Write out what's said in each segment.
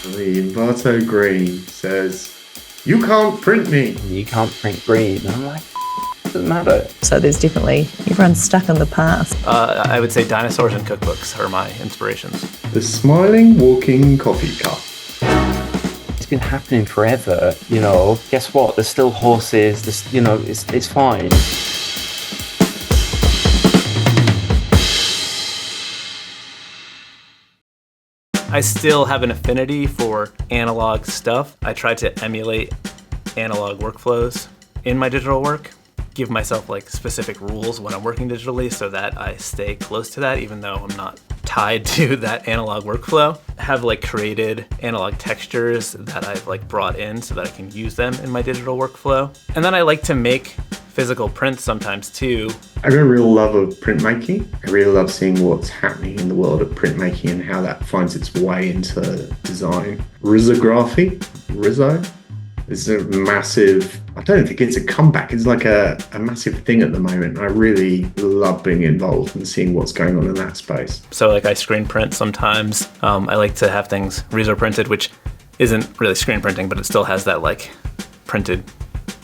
The Invato Green says, "You can't print me." You can't print green. And I'm like, doesn't matter. So there's definitely, everyone's stuck in the past. I would say dinosaurs and cookbooks are my inspirations. The Smiling Walking Coffee Cup. It's been happening forever, you know. Guess what? There's still horses. There's, you know, it's fine. I still have an affinity for analog stuff. I try to emulate analog workflows in my digital work, give myself like specific rules when I'm working digitally so that I stay close to that even though I'm not tied to that analog workflow. I have like created analog textures that I've like brought in so that I can use them in my digital workflow. And then I like to make physical prints sometimes too. I got a real love of printmaking. I really love seeing what's happening in the world of printmaking and how that finds its way into design. Risography, Rizzo, is a massive, I don't think it's a comeback, it's like a massive thing at the moment. I really love being involved and seeing what's going on in that space. So like I screen print sometimes. I like to have things Riso printed, which isn't really screen printing, but it still has that like printed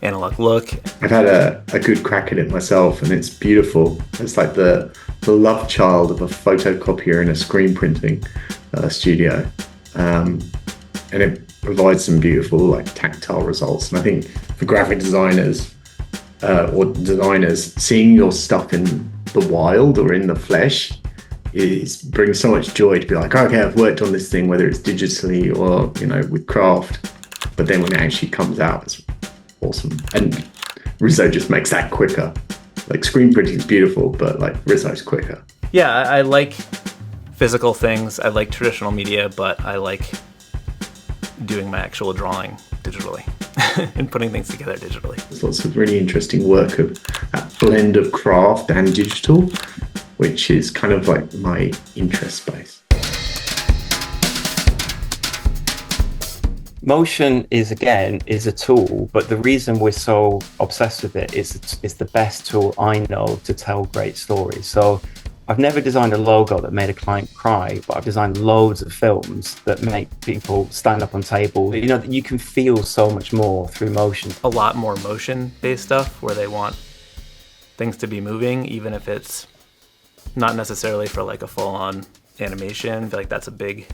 analog look. I've had a good crack at it myself and it's beautiful. It's like the love child of a photocopier in a screen printing studio. And it provides some beautiful like tactile results. And I think for graphic designers or designers, seeing your stuff in the wild or in the flesh brings so much joy to be like, okay, I've worked on this thing, whether it's digitally or, you know, with craft. But then when it actually comes out, it's awesome. And Rizzo just makes that quicker. Like screen printing is beautiful, but like Rizzo's quicker. Yeah, I like physical things. I like traditional media, but I like doing my actual drawing digitally and putting things together digitally. There's lots of really interesting work of that blend of craft and digital, which is kind of like my interest space. Motion is a tool, but the reason we're so obsessed with it is it's the best tool I know to tell great stories. So I've never designed a logo that made a client cry, but I've designed loads of films that make people stand up on tables. You know, you can feel so much more through motion. A lot more motion-based stuff where they want things to be moving, even if it's not necessarily for like a full-on animation. I feel like that's a big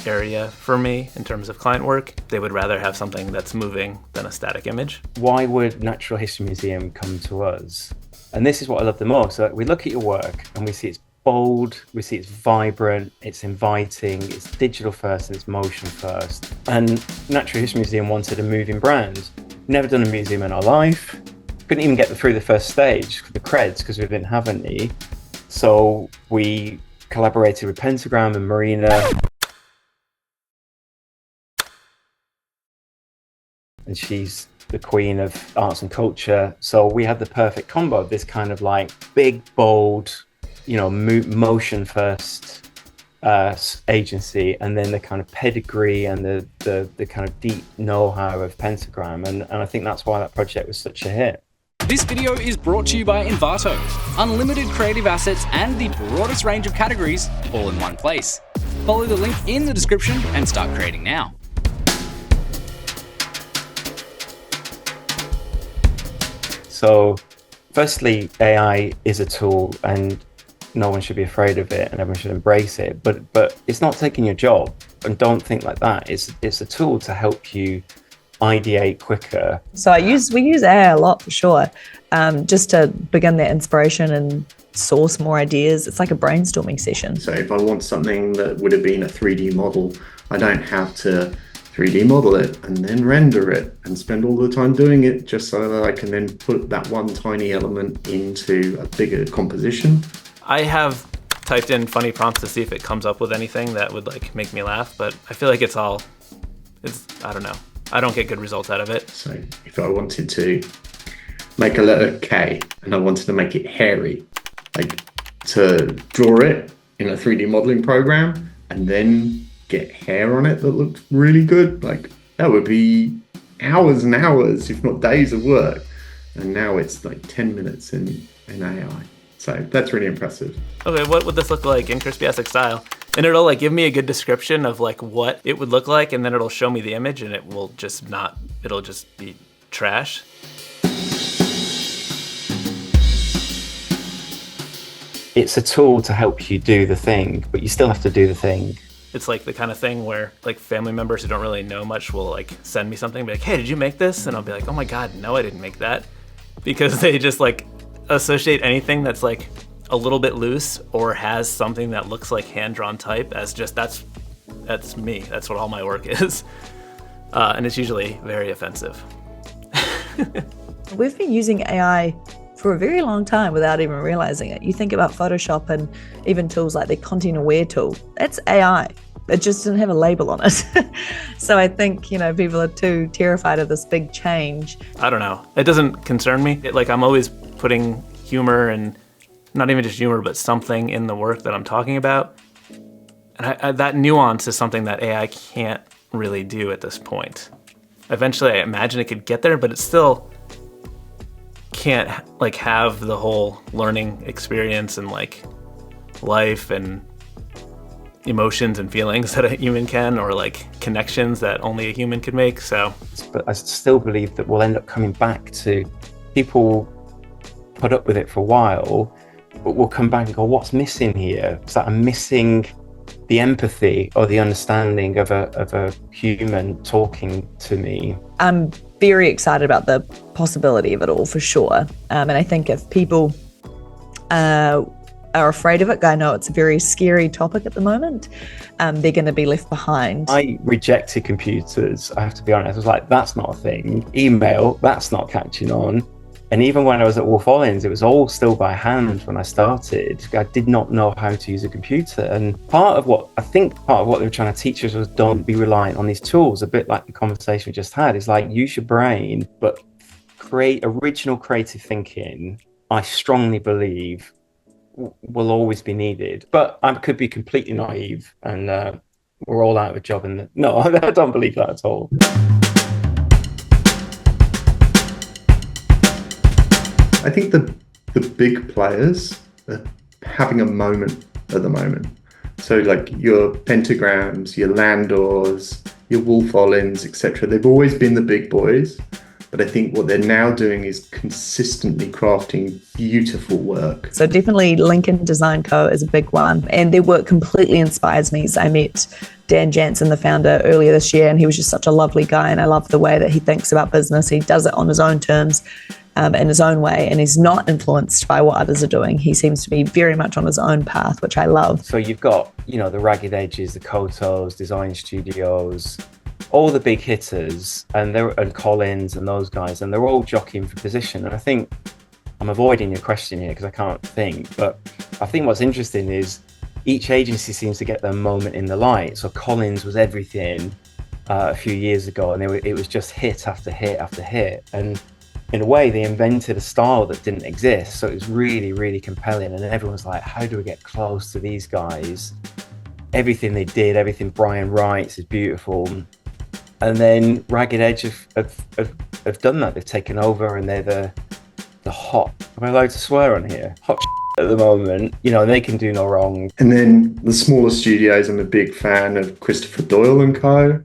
area for me in terms of client work. They would rather have something that's moving than a static image. Why would Natural History Museum come to us? And this is what I love the most. So we look at your work and we see it's bold, we see it's vibrant, it's inviting, it's digital first and it's motion first. And Natural History Museum wanted a moving brand. Never done a museum in our life. Couldn't even get through the first stage, the creds, because we didn't have any. So we collaborated with Pentagram and Marina. And she's the queen of arts and culture. So we had the perfect combo of this kind of like big, bold, you know, motion first agency, and then the kind of pedigree and the kind of deep know-how of Pentagram. And I think that's why that project was such a hit. This video is brought to you by Invato. Unlimited creative assets and the broadest range of categories all in one place. Follow the link in the description and start creating now. So firstly, AI is a tool and no one should be afraid of it and everyone should embrace it, but it's not taking your job, and don't think like that. It's a tool to help you ideate quicker. So we use AI a lot for sure, just to begin that inspiration and source more ideas. It's like a brainstorming session. So if I want something that would have been a 3D model, I don't have to 3D model it and then render it and spend all the time doing it just so that I can then put that one tiny element into a bigger composition. I have typed in funny prompts to see if it comes up with anything that would like make me laugh, but I feel like it's I don't know. I don't get good results out of it. So if I wanted to make a letter K and I wanted to make it hairy, like to draw it in a 3D modeling program and then get hair on it that looked really good, like that would be hours and hours, if not days of work. And now it's like 10 minutes in AI. So that's really impressive. Okay, what would this look like in Crispy Essex style? And it'll like give me a good description of like what it would look like, and then it'll show me the image, and it'll just be trash. It's a tool to help you do the thing, but you still have to do the thing. It's like the kind of thing where like family members who don't really know much will like send me something, be like, hey, did you make this? And I'll be like, oh my God, no, I didn't make that. Because they just like associate anything that's like a little bit loose or has something that looks like hand-drawn type as just that's me. That's what all my work is. And it's usually very offensive. We've been using AI for a very long time without even realizing it. You think about Photoshop and even tools like the Content Aware tool, that's AI. It just didn't have a label on it. So I think, people are too terrified of this big change. I don't know. It doesn't concern me. I'm always putting humor, and not even just humor, but something in the work that I'm talking about. And that nuance is something that AI can't really do at this point. Eventually, I imagine it could get there, but it still can't have the whole learning experience and life and emotions and feelings that a human can, or connections that only a human could make. So, but I still believe that we'll end up coming back to people put up with it for a while, but we'll come back and go, what's missing here? Is that I'm missing the empathy or the understanding of a human talking to me? I'm very excited about the possibility of it all, for sure. And I think if people are afraid of it, I know it's a very scary topic at the moment, they're going to be left behind. I rejected computers, I have to be honest. I was like, that's not a thing. Email, that's not catching on. And even when I was at Wolff Olins, it was all still by hand when I started. I did not know how to use a computer. And part of what they were trying to teach us was don't be reliant on these tools, a bit like the conversation we just had. It's like, use your brain, but create original creative thinking, I strongly believe will always be needed. But I could be completely naive and we're all out of a job. No, I don't believe that at all. I think the big players are having a moment at the moment. So your Pentagrams, your Landors, your Wolff Olins, etc. They've always been the big boys, but I think what they're now doing is consistently crafting beautiful work. So definitely Lincoln Design Co. is a big one, and their work completely inspires me. So I met Dan Jansen, the founder, earlier this year, and he was just such a lovely guy, and I love the way that he thinks about business. He does it on his own terms, in his own way, and he's not influenced by what others are doing. He seems to be very much on his own path, which I love. So you've got, the Ragged Edges, the Kotos, Design Studios, all the big hitters, and Collins and those guys, and they're all jockeying for position. And I think I'm avoiding your question here because I can't think, but I think what's interesting is each agency seems to get their moment in the light. So Collins was everything a few years ago, and it was just hit after hit after hit. And in a way, they invented a style that didn't exist. So it was really, really compelling. And everyone's like, how do we get close to these guys? Everything they did, everything Brian writes is beautiful. And then Ragged Edge have done that. They've taken over, and they're the hot, am I allowed to swear on here? Hot at the moment, they can do no wrong. And then the smaller studios, I'm a big fan of Christopher Doyle and Co.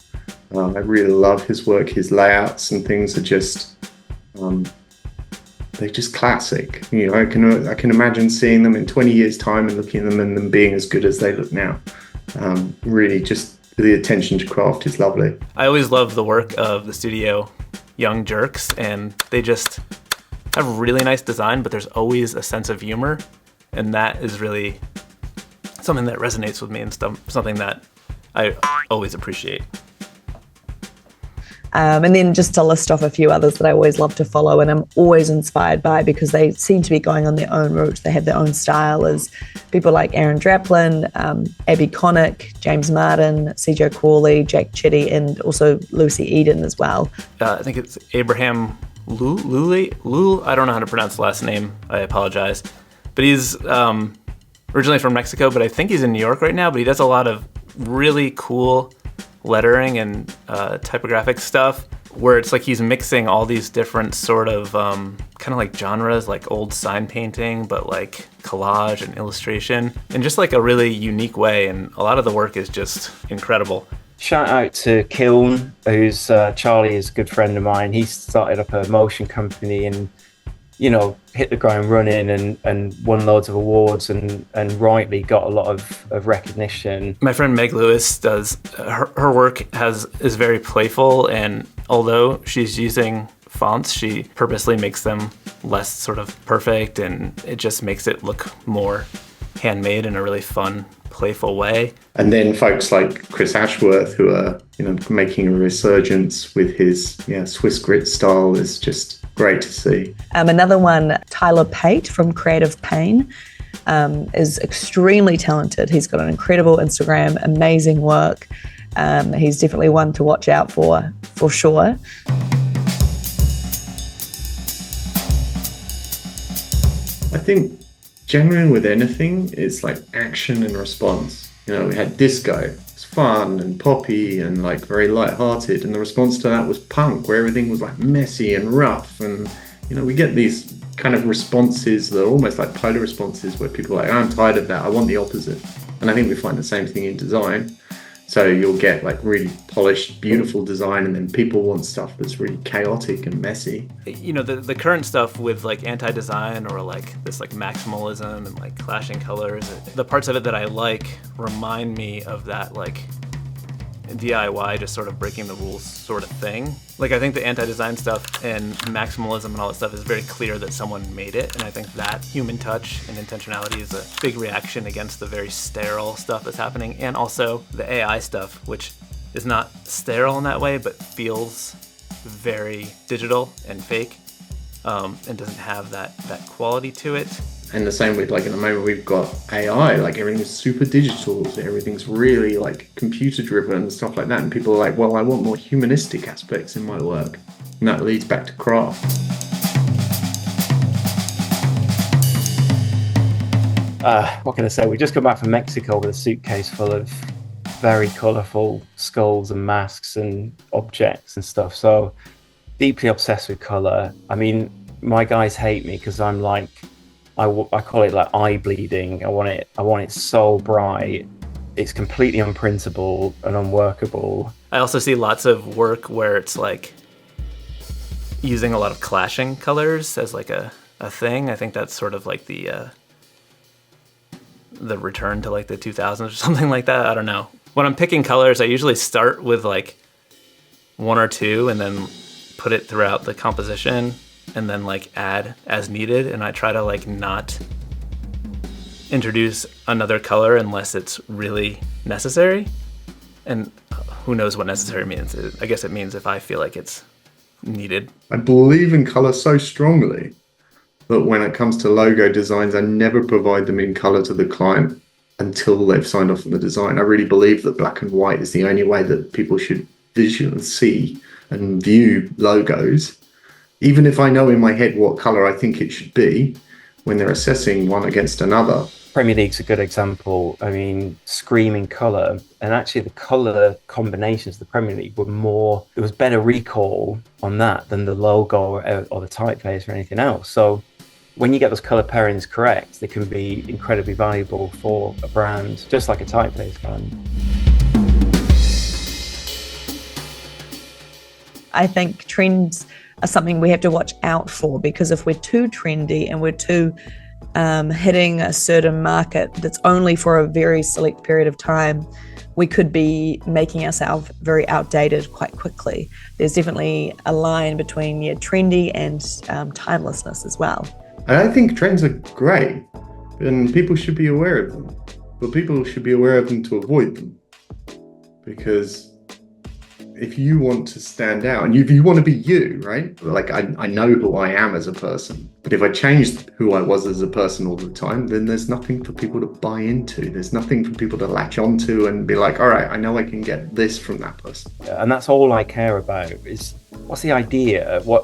I really love his work. His layouts and things are just, they're just classic. I can imagine seeing them in 20 years' time and looking at them and them being as good as they look now. Really, just the attention to craft is lovely. I always love the work of the studio Young Jerks, and they just have really nice design, but there's always a sense of humor, and that is really something that resonates with me and something that I always appreciate. And then just to list off a few others that I always love to follow and I'm always inspired by because they seem to be going on their own route. They have their own style, as people like Aaron Draplin, Abby Connick, James Martin, CJ Crawley, Jack Chitty, and also Lucy Eden as well. I think it's Abraham Lul. I don't know how to pronounce the last name. I apologize. But he's originally from Mexico, but I think he's in New York right now. But he does a lot of really cool lettering and typographic stuff where it's like he's mixing all these different sort of kind of like genres, like old sign painting, but like collage and illustration in just like a really unique way. And a lot of the work is just incredible. Shout out to Kiln, who's Charlie is a good friend of mine. He started up a motion company and, you know, hit the ground running and won loads of awards and rightly got a lot of recognition. My friend Meg Lewis does, her work is very playful, and although she's using fonts, she purposely makes them less sort of perfect, and it just makes it look more handmade in a really fun, playful way. And then folks like Chris Ashworth, who are, you know, making a resurgence with his Swiss grit style, is just great to see. Another one, Tyler Pate from Creative Pain, is extremely talented. He's got an incredible Instagram, amazing work. He's definitely one to watch out for sure. I think generally with anything, it's like action and response. You know, we had disco, it's fun and poppy and like very light-hearted, and the response to that was punk, where everything was like messy and rough. And you know, we get these kind of responses that are almost like polar responses, where people are like, I'm tired of that, I want the opposite. And I think we find the same thing in design. So you'll get like really polished, beautiful design, and then people want stuff that's really chaotic and messy. You know, the current stuff with like anti-design or like this like maximalism and like clashing colors, the parts of it that I like remind me of that like DIY, just sort of breaking the rules sort of thing. Like, I think the anti-design stuff and maximalism and all that stuff is very clear that someone made it, and I think that human touch and intentionality is a big reaction against the very sterile stuff that's happening, and also the AI stuff, which is not sterile in that way, but feels very digital and fake, and doesn't have that quality to it. And the same with, like, in the moment we've got AI, like everything's super digital, so everything's really like computer driven and stuff like that. And people are like, well, I want more humanistic aspects in my work. And that leads back to craft. What can I say? We just got back from Mexico with a suitcase full of very colourful skulls and masks and objects and stuff. So deeply obsessed with colour. I mean, my guys hate me because I'm like, I call it like eye bleeding. I want it so bright. It's completely unprintable and unworkable. I also see lots of work where it's like using a lot of clashing colors as like a thing. I think that's sort of like the return to like the 2000s or something like that. I don't know. When I'm picking colors, I usually start with like one or two and then put it throughout the composition, and then like add as needed, and I try to like not introduce another color unless it's really necessary. And who knows what necessary means. I guess it means if I feel like it's needed. I believe in color so strongly that when it comes to logo designs, I never provide them in color to the client until they've signed off on the design. I really believe that black and white is the only way that people should visually see and view logos. Even if I know in my head what colour I think it should be, when they're assessing one against another. Premier League's a good example. I mean, screaming colour, and actually the colour combinations of the Premier League were more, there was better recall on that than the logo or the typeface or anything else. So when you get those colour pairings correct, they can be incredibly valuable for a brand, just like a typeface can. I think trends are something we have to watch out for, because if we're too trendy and we're too hitting a certain market that's only for a very select period of time, we could be making ourselves very outdated quite quickly. There's definitely a line between trendy and timelessness as well. And I think trends are great, and people should be aware of them, but people should be aware of them to avoid them. Because if you want to stand out, and if you want to be you, right? Like I know who I am as a person, but if I changed who I was as a person all the time, then there's nothing for people to buy into. There's nothing for people to latch onto and be like, all right, I know I can get this from that person. And that's all I care about is what's the idea? What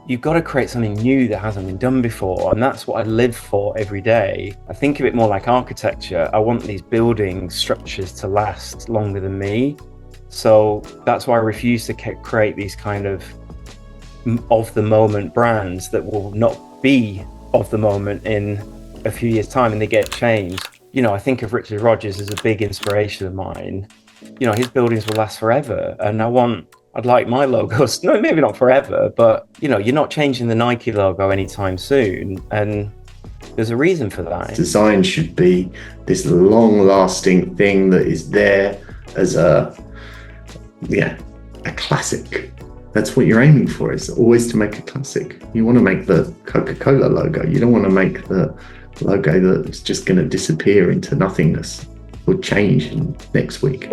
you've got to create something new that hasn't been done before, and that's what I live for every day. I think of it more like architecture. I want these building structures to last longer than me, so that's why I refuse to create these kind of of the moment brands that will not be of the moment in a few years' time, and they get changed. You know, I think of Richard Rogers as a big inspiration of mine. You know, his buildings will last forever, and I'd like my logos, no, maybe not forever, but you know, you're not changing the Nike logo anytime soon, and there's a reason for that. Design should be this long-lasting thing that is there as a classic. That's what you're aiming for, is always to make a classic. You want to make the Coca-Cola logo. You don't want to make the logo that's just going to disappear into nothingness or change next week.